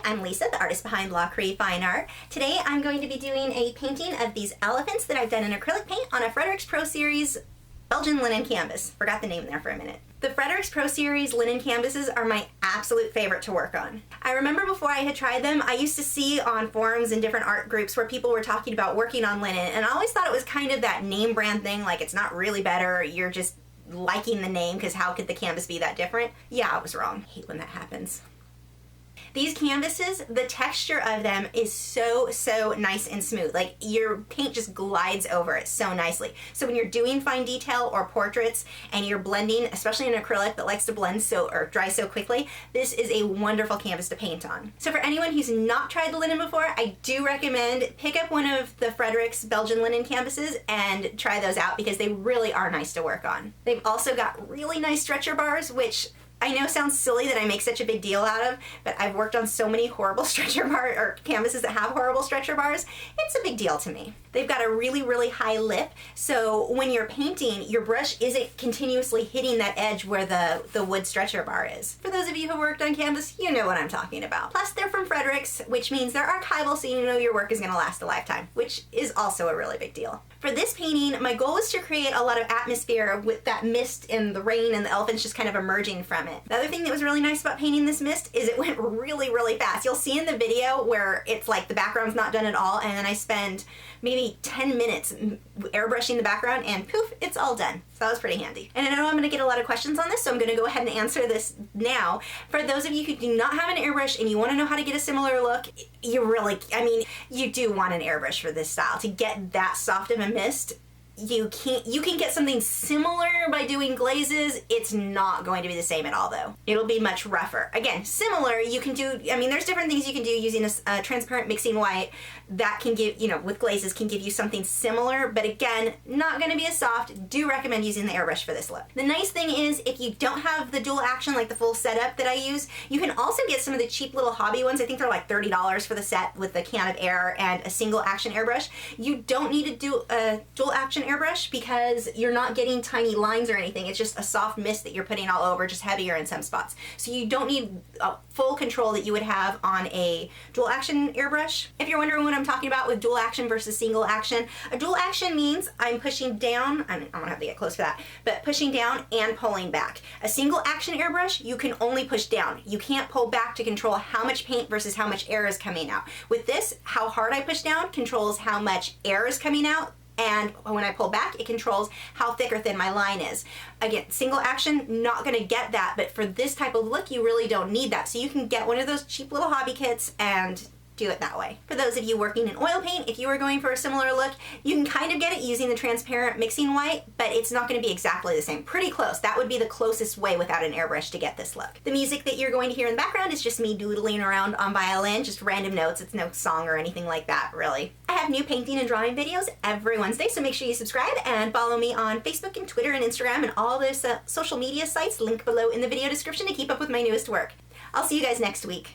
I'm Lisa, the artist behind La Cree Fine Art. Today I'm going to be doing a painting of these elephants that I've done in acrylic paint on a Fredrix Pro Series Belgian linen canvas. Forgot the name there for a minute. The Fredrix Pro Series linen canvases are my absolute favorite to work on. I remember before I had tried them, I used to see on forums and different art groups where people were talking about working on linen, and I always thought it was kind of that name brand thing, like it's not really better, you're just liking the name because how could the canvas be that different? Yeah, I was wrong. I hate when that happens. These canvases, the texture of them is so nice and smooth. Like your paint just glides over it so nicely. So when you're doing fine detail or portraits and you're blending, especially in acrylic that likes to blend or dry so quickly, this is a wonderful canvas to paint on. So for anyone who's not tried the linen before, I do recommend pick up one of the Fredrix Belgian linen canvases and try those out because they really are nice to work on. They've also got really nice stretcher bars, which I know sounds silly that I make such a big deal out of, but I've worked on so many horrible stretcher bar or canvases that have horrible stretcher bars, it's a big deal to me. They've got a really high lip, so when you're painting, your brush isn't continuously hitting that edge where the wood stretcher bar is. For those of you who worked on canvas, you know what I'm talking about. Plus they're from Fredrix, which means they're archival, so you know your work is gonna last a lifetime, which is also a really big deal. For this painting, my goal was to create a lot of atmosphere with that mist and the rain and the elephants just kind of emerging from it. The other thing that was really nice about painting this mist is it went really fast. You'll see in the video where it's like the background's not done at all, and then I spend maybe 10 minutes airbrushing the background and poof, it's all done. So that was pretty handy. And I know I'm gonna get a lot of questions on this, so I'm gonna go ahead and answer this now. For those of you who do not have an airbrush and you wanna know how to get a similar look, you do want an airbrush for this style. To get that soft of a mist, you can get something similar by doing glazes. It's not going to be the same at all though. It'll be much rougher. Again, similar, you can do, there's different things you can do using a transparent mixing white that can give, with glazes can give you something similar, but again, not gonna be as soft. Do recommend using the airbrush for this look. The nice thing is if you don't have the dual action, like the full setup that I use, you can also get some of the cheap little hobby ones. I think they're like $30 for the set with the can of air and a single action airbrush. You don't need to do a dual action airbrush because you're not getting tiny lines or anything. It's just a soft mist that you're putting all over, just heavier in some spots. So you don't need full control that you would have on a dual action airbrush. If you're wondering what I'm talking about with dual action versus single action, a dual action means I'm pushing down, I'm gonna have to get close for that, but pushing down and pulling back. A single action airbrush, you can only push down. You can't pull back to control how much paint versus how much air is coming out. With this, how hard I push down controls how much air is coming out, and when I pull back, it controls how thick or thin my line is. Again, single action, not gonna get that, but for this type of look, you really don't need that. So you can get one of those cheap little hobby kits and do it that way. For those of you working in oil paint, if you were going for a similar look, you can kind of get it using the transparent mixing white, but it's not going to be exactly the same. Pretty close. That would be the closest way without an airbrush to get this look. The music that you're going to hear in the background is just me doodling around on violin, just random notes. It's no song or anything like that, really. I have new painting and drawing videos every Wednesday, so make sure you subscribe and follow me on Facebook and Twitter and Instagram and all those social media sites linked below in the video description to keep up with my newest work. I'll see you guys next week.